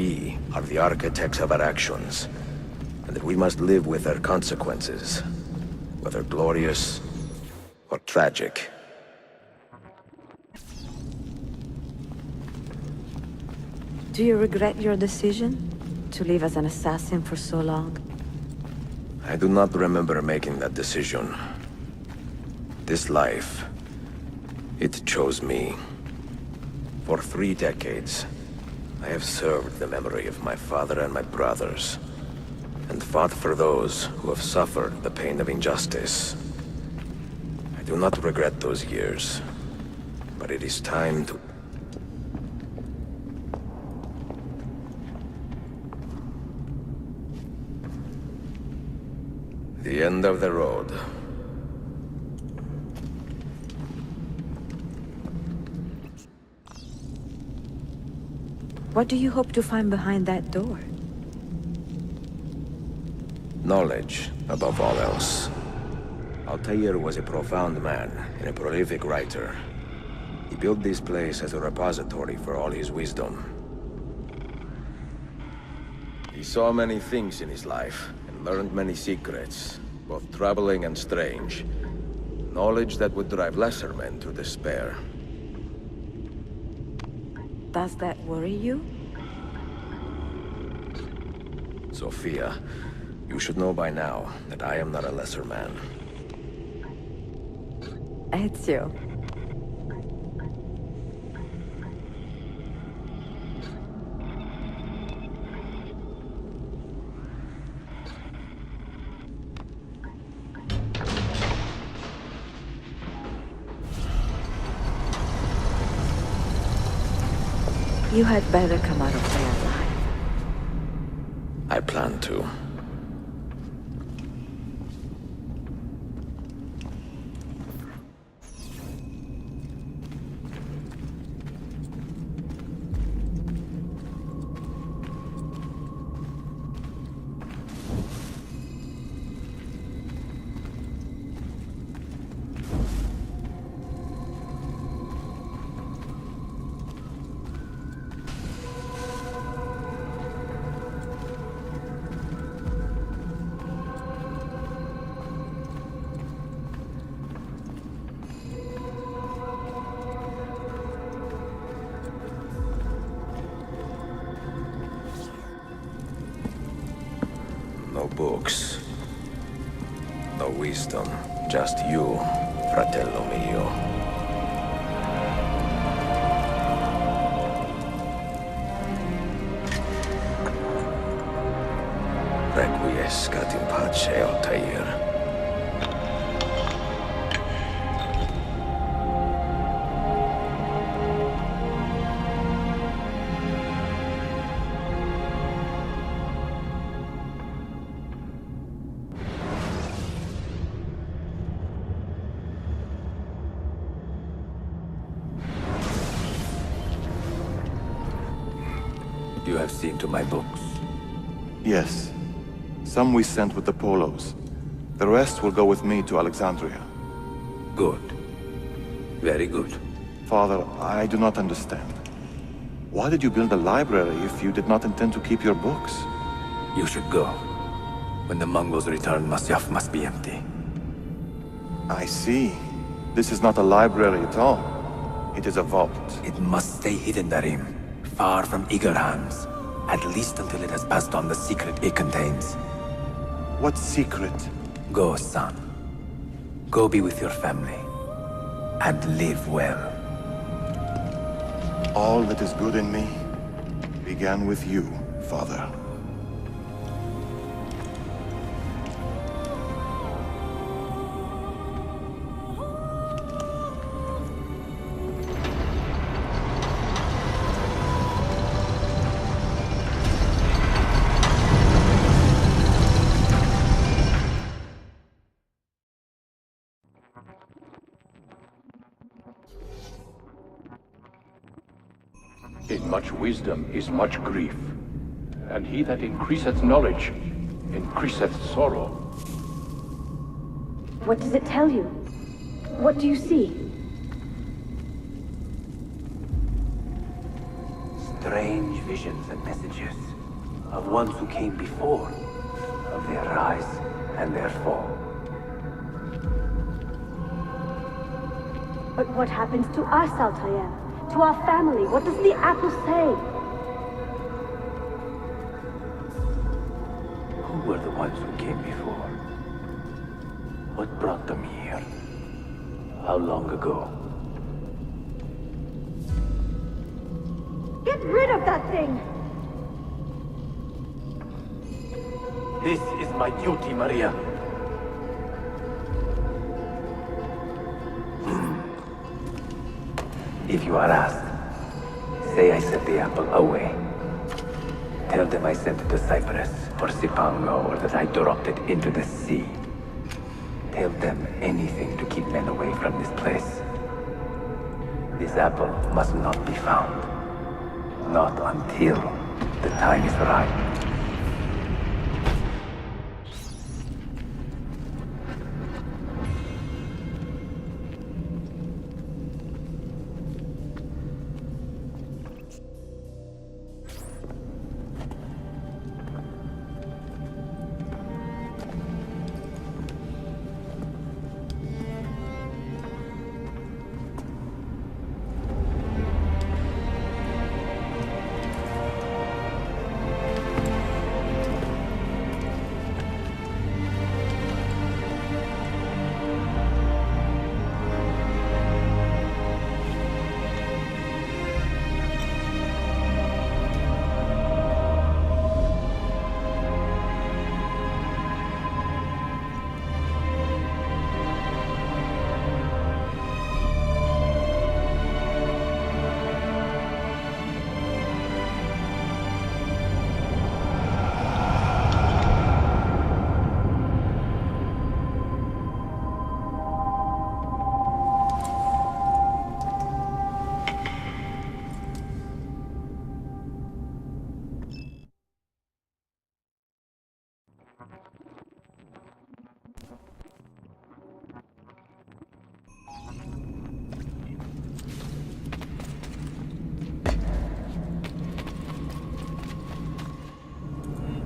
we are the architects of our actions, and that we must live with their consequences, whether glorious or tragic. Do you regret your decision to live as an assassin for so long? I do not remember making that decision. This life, it chose me. For 3 decades, I have served the memory of my father and my brothers, and fought for those who have suffered the pain of injustice. I do not regret those years, but it is time to... The end of the road. What do you hope to find behind that door? Knowledge, above all else. Altair was a profound man and a prolific writer. He built this place as a repository for all his wisdom. He saw many things in his life, and learned many secrets, both troubling and strange. Knowledge that would drive lesser men to despair. Does that worry you? Sophia, you should know by now that I am not a lesser man. Ezio. You had better come out of there alive. I plan to. No books. No wisdom. Just you, fratello mio. Requiescat in pace, Altair. You have seen to my books. Yes. Some we sent with the Polos. The rest will go with me to Alexandria. Good. Very good. Father, I do not understand. Why did you build a library if you did not intend to keep your books? You should go. When the Mongols return, Masyaf must be empty. I see. This is not a library at all. It is a vault. It must stay hidden, Darim. Far from eager hands. At least until it has passed on the secret it contains. What secret? Go, son. Go be with your family. And live well. All that is good in me began with you, Father. In much wisdom is much grief, and he that increaseth knowledge increaseth sorrow. What does it tell you? What do you see? strange visions and messages of ones who came before, of their rise and their fall. But what happens to us, Altair? To our family? What does the apple say? Who were the ones who came before? What brought them here? How long ago? Get rid of that thing! This is my duty, Maria. If you are asked, say I sent the apple away. Tell them I sent it to Cyprus or Cipango, or that I dropped it into the sea. Tell them anything to keep men away from this place. This apple must not be found. Not until the time is right.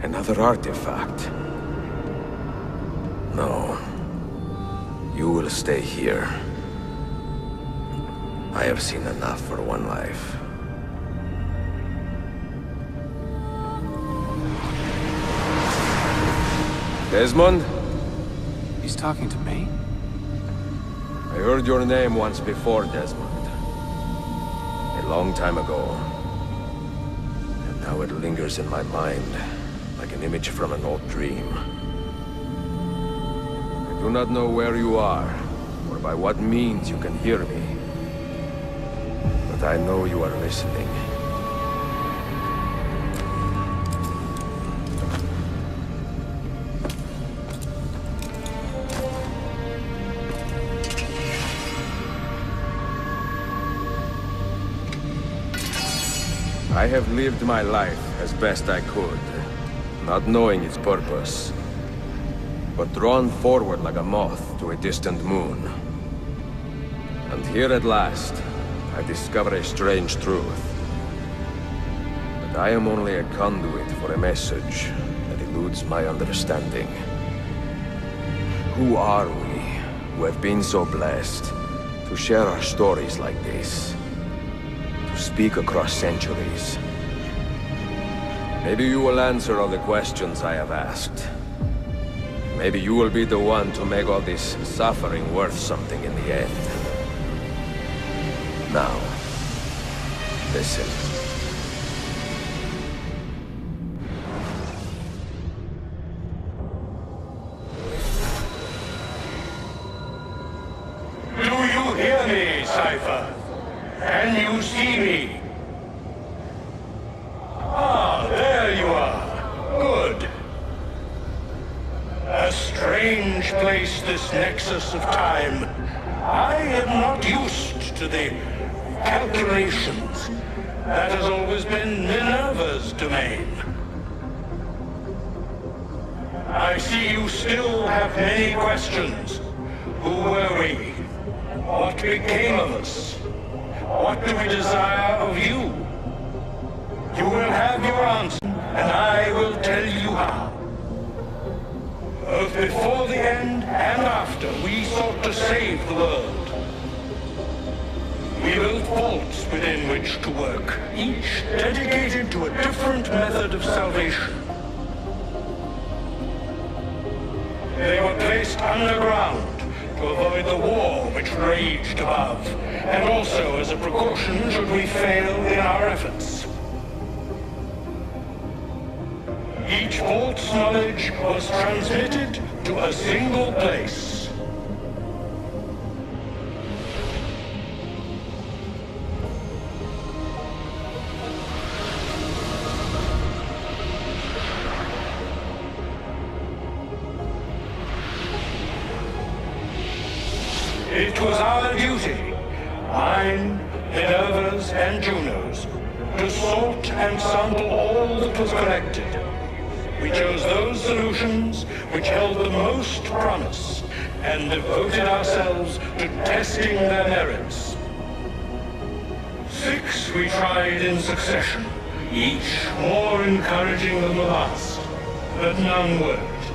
Another artifact. No. You will stay here. I have seen enough for one life. Desmond? He's talking to me? I heard your name once before, Desmond. A long time ago. And now it lingers in my mind, like an image from an old dream. I do not know where you are, or by what means you can hear me. But I know you are listening. I have lived my life as best I could, not knowing its purpose, but drawn forward like a moth to a distant moon. And here at last, I discover a strange truth. That I am only a conduit for a message that eludes my understanding. Who are we, who have been so blessed to share our stories like this? Speak across centuries. Maybe you will answer all the questions I have asked. Maybe you will be the one to make all this suffering worth something in the end. Now, listen. Do you hear me, Cypher? Can you see me? Ah, there you are. Good. A strange place, this nexus of time. I am not used to the calculations. That has always been Minerva's domain. I see you still have many questions. Who were we? What became of us? What do we desire of you? You will have your answer, and I will tell you how. Both before the end and after, we sought to save the world. We built vaults within which to work, each dedicated to a different method of salvation. They were placed underground to avoid the war which raged above, and also as a precaution should we fail in our efforts. Each vault's knowledge was transmitted to a single place. It was our duty, mine, Minerva's, and Juno's, to sort and sample all that was collected. We chose those solutions which held the most promise, and devoted ourselves to testing their merits. 6 we tried in succession, each more encouraging than the last, but none worked.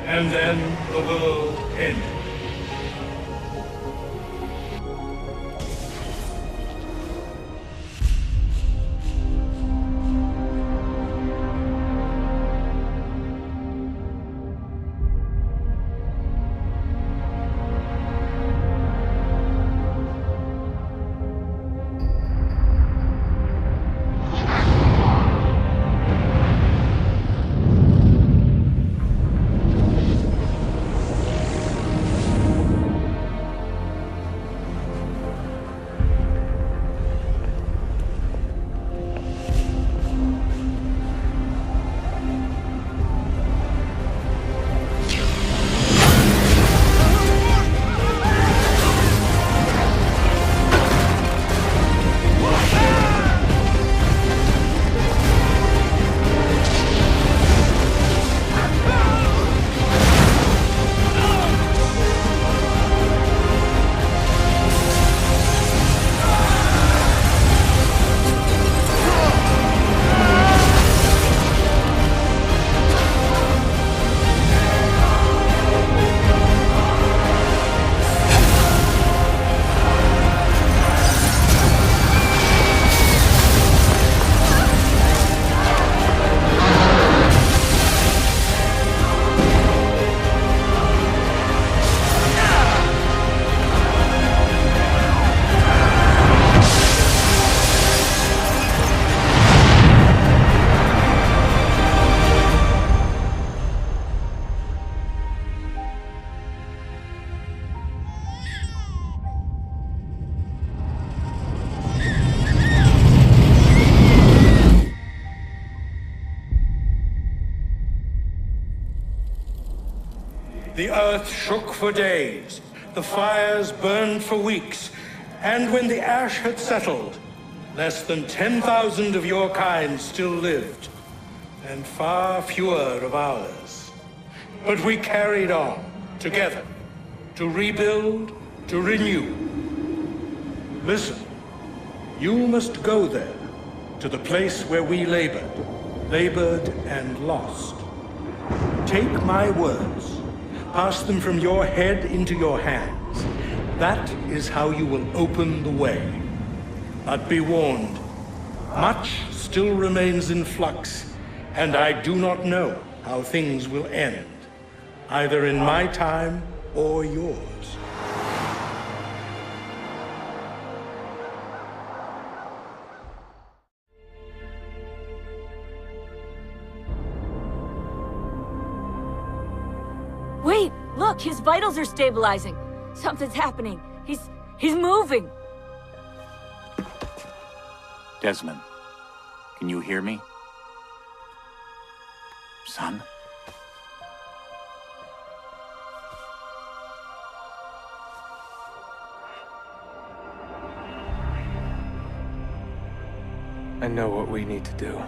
And then the world ended. The earth shook for days, the fires burned for weeks, and when the ash had settled, less than 10,000 of your kind still lived, and far fewer of ours. But we carried on, together, to rebuild, to renew. Listen, you must go there, to the place where we labored and lost. Take my words. Pass them from your head into your hands. That is how you will open the way. But be warned, much still remains in flux, and I do not know how things will end, either in my time or yours. Wait, look, his vitals are stabilizing. Something's happening. He's moving. Desmond, can you hear me? Son? I know what we need to do.